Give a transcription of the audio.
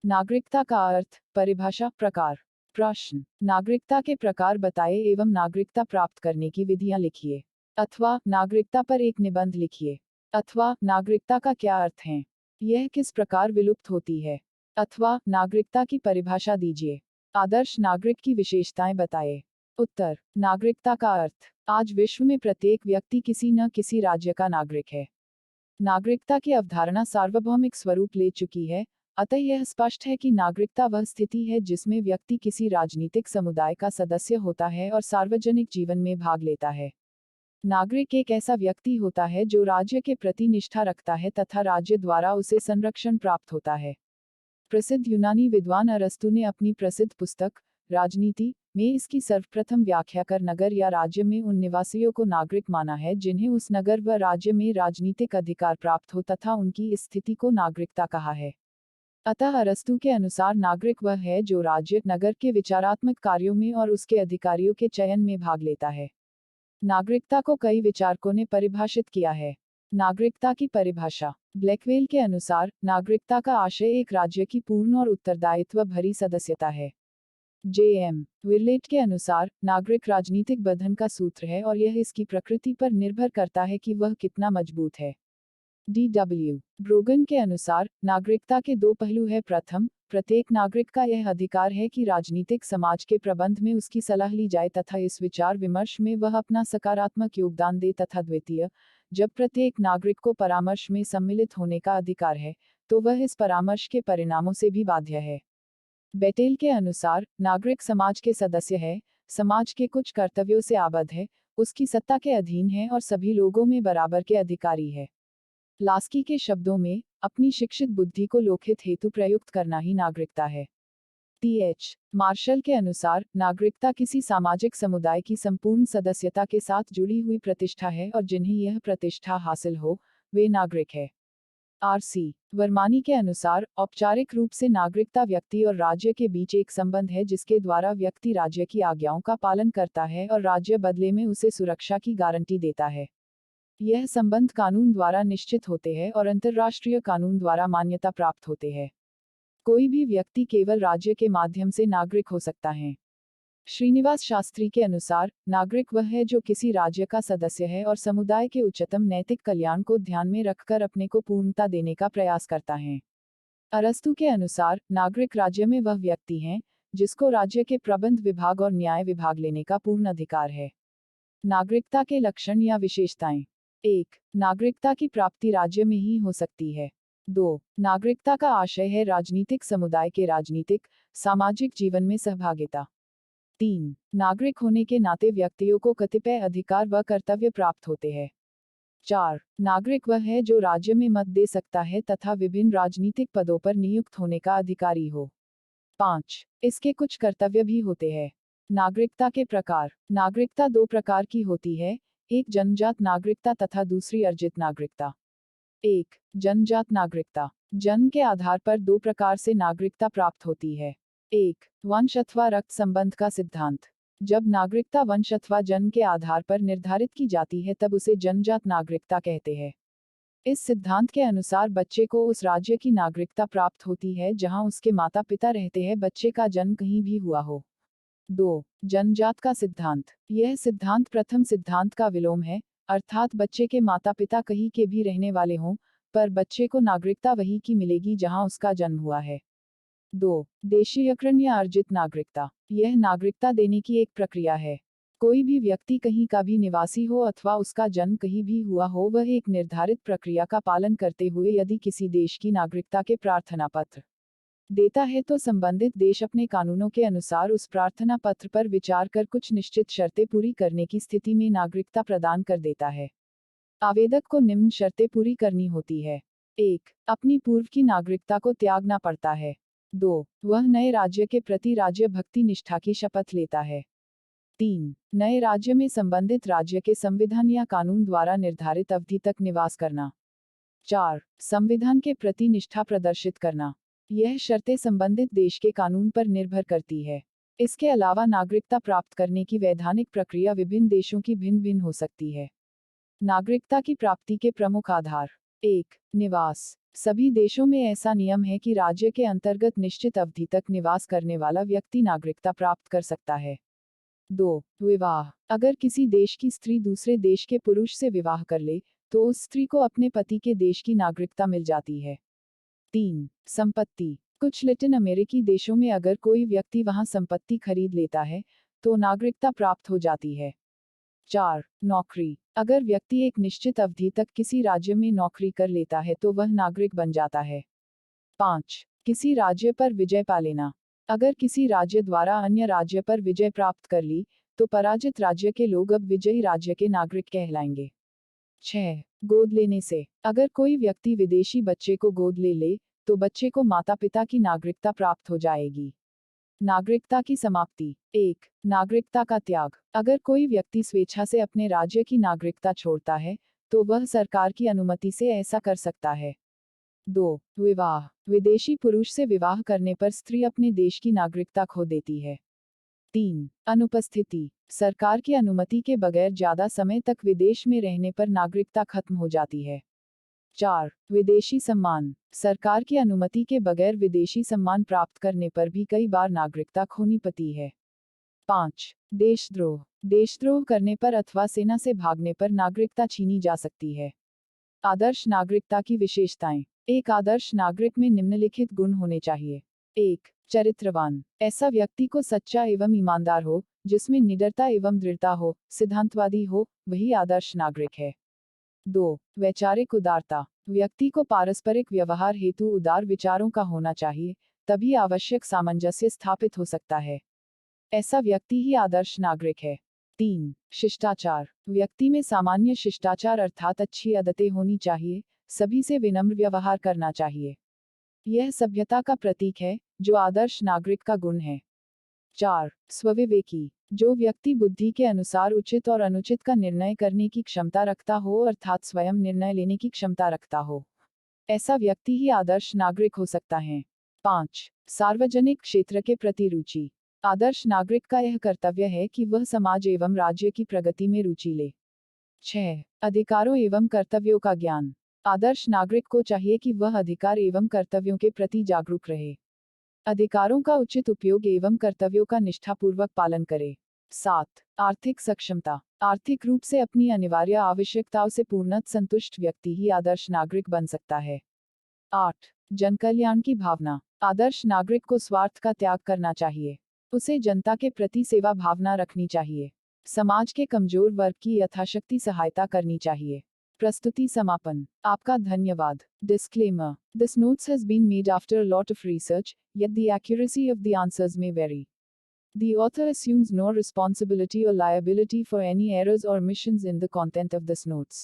नागरिकता का अर्थ, परिभाषा, प्रकार। प्रश्न, नागरिकता के प्रकार बताएं एवं नागरिकता प्राप्त करने की विधियां लिखिए। अथवा नागरिकता पर एक निबंध लिखिए। अथवा नागरिकता का क्या अर्थ है, यह किस प्रकार विलुप्त होती है। अथवा नागरिकता की परिभाषा दीजिए। आदर्श नागरिक की विशेषताएं बताएं। उत्तर, नागरिकता का अर्थ, आज विश्व में प्रत्येक व्यक्ति किसी न किसी राज्य का नागरिक है। नागरिकता की अवधारणा सार्वभौमिक स्वरूप ले चुकी है, अतः यह स्पष्ट है कि नागरिकता वह स्थिति है जिसमें व्यक्ति किसी राजनीतिक समुदाय का सदस्य होता है और सार्वजनिक जीवन में भाग लेता है। नागरिक एक ऐसा व्यक्ति होता है जो राज्य के प्रति निष्ठा रखता है तथा राज्य द्वारा उसे संरक्षण प्राप्त होता है। प्रसिद्ध यूनानी विद्वान अरस्तु ने अपनी प्रसिद्ध पुस्तक राजनीति में इसकी सर्वप्रथम व्याख्या कर नगर या राज्य में उन निवासियों को नागरिक माना है जिन्हें उस नगर व राज्य में राजनीतिक अधिकार प्राप्त हो तथा उनकी इस स्थिति को नागरिकता कहा है। अतः अरस्तु के अनुसार नागरिक वह है जो राज्य नगर के विचारात्मक कार्यों में और उसके अधिकारियों के चयन में भाग लेता है। नागरिकता को कई विचारकों ने परिभाषित किया है। नागरिकता की परिभाषा, ब्लैकवेल के अनुसार नागरिकता का आशय एक राज्य की पूर्ण और उत्तरदायित्व भरी सदस्यता है। जे.एम. विरलेट के अनुसार नागरिक राजनीतिक बंधन का सूत्र है और यह इसकी प्रकृति पर निर्भर करता है कि वह कितना मजबूत है। डी.डब्ल्यू. ब्रोगन के अनुसार नागरिकता के दो पहलू है। प्रथम, प्रत्येक नागरिक का यह अधिकार है कि राजनीतिक समाज के प्रबंध में उसकी सलाह ली जाए तथा इस विचार विमर्श में वह अपना सकारात्मक योगदान दे तथा द्वितीय, जब प्रत्येक नागरिक को परामर्श में सम्मिलित होने का अधिकार है, तो वह इस परामर्श के परिणामों से भी बाध्य है। बेटेल के अनुसार नागरिक समाज के सदस्य है, समाज के कुछ कर्तव्यों से आबद्ध है, उसकी सत्ता के अधीन है और सभी लोगों में बराबर के अधिकारी है। लास्की के शब्दों में, अपनी शिक्षित बुद्धि को लोकहित हेतु प्रयुक्त करना ही नागरिकता है। टी.एच. मार्शल के अनुसार नागरिकता किसी सामाजिक समुदाय की संपूर्ण सदस्यता के साथ जुड़ी हुई प्रतिष्ठा है और जिन्हें यह प्रतिष्ठा हासिल हो, वे नागरिक है। आर.सी. वर्मानी के अनुसार औपचारिक रूप से नागरिकता व्यक्ति और राज्य के बीच एक संबंध है जिसके द्वारा व्यक्ति राज्य की आज्ञाओं का पालन करता है और राज्य बदले में उसे सुरक्षा की गारंटी देता है। यह संबंध कानून द्वारा निश्चित होते हैं और अंतर्राष्ट्रीय कानून द्वारा मान्यता प्राप्त होते हैं। कोई भी व्यक्ति केवल राज्य के माध्यम से नागरिक हो सकता है। श्रीनिवास शास्त्री के अनुसार नागरिक वह है जो किसी राज्य का सदस्य है और समुदाय के उच्चतम नैतिक कल्याण को ध्यान में रखकर अपने को पूर्णता देने का प्रयास करता है। अरस्तु के अनुसार नागरिक राज्य में वह व्यक्ति है जिसको राज्य के प्रबंध विभाग और न्याय विभाग लेने का पूर्ण अधिकार है। नागरिकता के लक्षण या विशेषताएं। 1. नागरिकता की प्राप्ति राज्य में ही हो सकती है। 2. नागरिकता का आशय है राजनीतिक समुदाय के राजनीतिक, सामाजिक जीवन में सहभागिता। 3. नागरिक होने के नाते व्यक्तियों को कतिपय अधिकार व कर्तव्य प्राप्त होते हैं। 4. नागरिक वह है जो राज्य में मत दे सकता है तथा विभिन्न राजनीतिक पदों पर नियुक्त होने का अधिकारी हो। 5. इसके कुछ कर्तव्य भी होते हैं। नागरिकता के प्रकार। नागरिकता दो प्रकार की होती है, एक जन्मजात नागरिकता तथा दूसरी अर्जित नागरिकता। 1. जन्मजात नागरिकता। जन्म के आधार पर दो प्रकार से नागरिकता प्राप्त होती है। 1. वंश अथवा रक्त संबंध का सिद्धांत। जब नागरिकता वंश अथवा जन्म के आधार पर निर्धारित की जाती है तब उसे जन्मजात नागरिकता कहते हैं। इस सिद्धांत के अनुसार बच्चे को उस राज्य की नागरिकता प्राप्त होती है जहां उसके माता पिता रहते हैं, बच्चे का जन्म कहीं भी हुआ हो। 2. जन्मजात का सिद्धांत। यह सिद्धांत प्रथम सिद्धांत का विलोम है, अर्थात बच्चे के माता पिता कहीं के भी रहने वाले हों, पर बच्चे को नागरिकता वही की मिलेगी जहां उसका जन्म हुआ है। 2. देशीयकरण या अर्जित नागरिकता। यह नागरिकता देने की एक प्रक्रिया है। कोई भी व्यक्ति कहीं का भी निवासी हो अथवा उसका जन्म कहीं भी हुआ हो, वह एक निर्धारित प्रक्रिया का पालन करते हुए यदि किसी देश की नागरिकता के प्रार्थना पत्र देता है तो संबंधित देश अपने कानूनों के अनुसार उस प्रार्थना पत्र पर विचार कर कुछ निश्चित शर्तें पूरी करने की स्थिति में नागरिकता प्रदान कर देता है। आवेदक को निम्न शर्तें पूरी करनी होती है। 1. अपनी पूर्व की नागरिकता को त्यागना पड़ता है। 2. वह नए राज्य के प्रति राज्य भक्ति निष्ठा की शपथ लेता है। 3. नए राज्य में संबंधित राज्य के संविधान या कानून द्वारा निर्धारित अवधि तक निवास करना। 4. संविधान के प्रति निष्ठा प्रदर्शित करना। यह शर्तें संबंधित देश के कानून पर निर्भर करती है। इसके अलावा नागरिकता प्राप्त करने की वैधानिक प्रक्रिया विभिन्न देशों की भिन्न भिन्न हो सकती है। नागरिकता की प्राप्ति के प्रमुख आधार। 1. निवास। सभी देशों में ऐसा नियम है कि राज्य के अंतर्गत निश्चित अवधि तक निवास करने वाला व्यक्ति नागरिकता प्राप्त कर सकता है। 2. विवाह। अगर किसी देश की स्त्री दूसरे देश के पुरुष से विवाह कर ले, तो उस स्त्री को अपने पति के देश की नागरिकता मिल जाती है। 3. संपत्ति। कुछ लैटिन अमेरिकी देशों में अगर कोई व्यक्ति वहां संपत्ति खरीद लेता है, तो नागरिकता प्राप्त हो जाती है। 4. नौकरी। अगर व्यक्ति एक निश्चित अवधि तक किसी राज्य में नौकरी कर लेता है तो वह नागरिक बन जाता है। 5. किसी राज्य पर विजय पा लेना। अगर किसी राज्य द्वारा अन्य राज्य पर विजय प्राप्त कर ली, तो पराजित राज्य के लोग अब विजयी राज्य के नागरिक कहलाएंगे। 6. गोद लेने से। अगर कोई व्यक्ति विदेशी बच्चे को गोद ले, तो बच्चे को माता पिता की नागरिकता प्राप्त हो जाएगी। नागरिकता की समाप्ति। 1. नागरिकता का त्याग। अगर कोई व्यक्ति स्वेच्छा से अपने राज्य की नागरिकता छोड़ता है, तो वह सरकार की अनुमति से ऐसा कर सकता है। 2. विवाह। विदेशी पुरुष से विवाह करने पर स्त्री अपने देश की नागरिकता खो देती है। 3. अनुपस्थिति। सरकार की अनुमति के बगैर ज्यादा समय तक विदेश में रहने पर नागरिकता खत्म हो जाती है। 4. विदेशी सम्मान। सरकार की अनुमति के बगैर विदेशी सम्मान प्राप्त करने पर भी कई बार नागरिकता खोनी पड़ती है। 5. देशद्रोह। देशद्रोह करने पर अथवा सेना से भागने पर नागरिकता छीनी जा सकती है। आदर्श नागरिकता की विशेषताएं। एक आदर्श नागरिक में निम्नलिखित गुण होने चाहिए। 1. चरित्रवान। ऐसा व्यक्ति को सच्चा एवं ईमानदार हो, जिसमें निडरता एवं दृढ़ता हो, सिद्धांतवादी हो, वही आदर्श नागरिक है। 2. वैचारिक उदारता। व्यक्ति को पारस्परिक व्यवहार हेतु उदार विचारों का होना चाहिए, तभी आवश्यक सामंजस्य स्थापित हो सकता है। ऐसा व्यक्ति ही आदर्श नागरिक है। 3. शिष्टाचार। व्यक्ति में सामान्य शिष्टाचार अर्थात अच्छी आदतें होनी चाहिए, सभी से विनम्र व्यवहार करना चाहिए। यह सभ्यता का प्रतीक है, जो आदर्श नागरिक का गुण है। 4. स्वविवेकी। जो व्यक्ति बुद्धि के अनुसार उचित और अनुचित का निर्णय करने की क्षमता रखता हो अर्थात स्वयं निर्णय लेने की क्षमता रखता हो, ऐसा व्यक्ति ही आदर्श नागरिक हो सकता है। 5. सार्वजनिक क्षेत्र के प्रति रुचि। आदर्श नागरिक का यह कर्तव्य है कि वह समाज एवं राज्य की प्रगति में रुचि ले। 6. अधिकारों एवं कर्तव्यों का ज्ञान। आदर्श नागरिक को चाहिए कि वह अधिकार एवं कर्तव्यों के प्रति जागरूक रहे, अधिकारों का उचित उपयोग एवं कर्तव्यों का निष्ठापूर्वक पालन करे। 7. आर्थिक सक्षमता। आर्थिक रूप से अपनी अनिवार्य आवश्यकताओं से पूर्णतः संतुष्ट व्यक्ति ही आदर्श नागरिक बन सकता है। 8. जनकल्याण की भावना। आदर्श नागरिक को स्वार्थ का त्याग करना चाहिए, उसे जनता के प्रति सेवा भावना रखनी चाहिए, समाज के कमजोर वर्ग की यथाशक्ति सहायता करनी चाहिए। प्रस्तुति समापन। आपका धन्यवाद। Disclaimer. This notes has been made after a lot of research, yet the accuracy of the answers may vary. The author assumes no responsibility or liability for any errors or omissions in the content of this notes.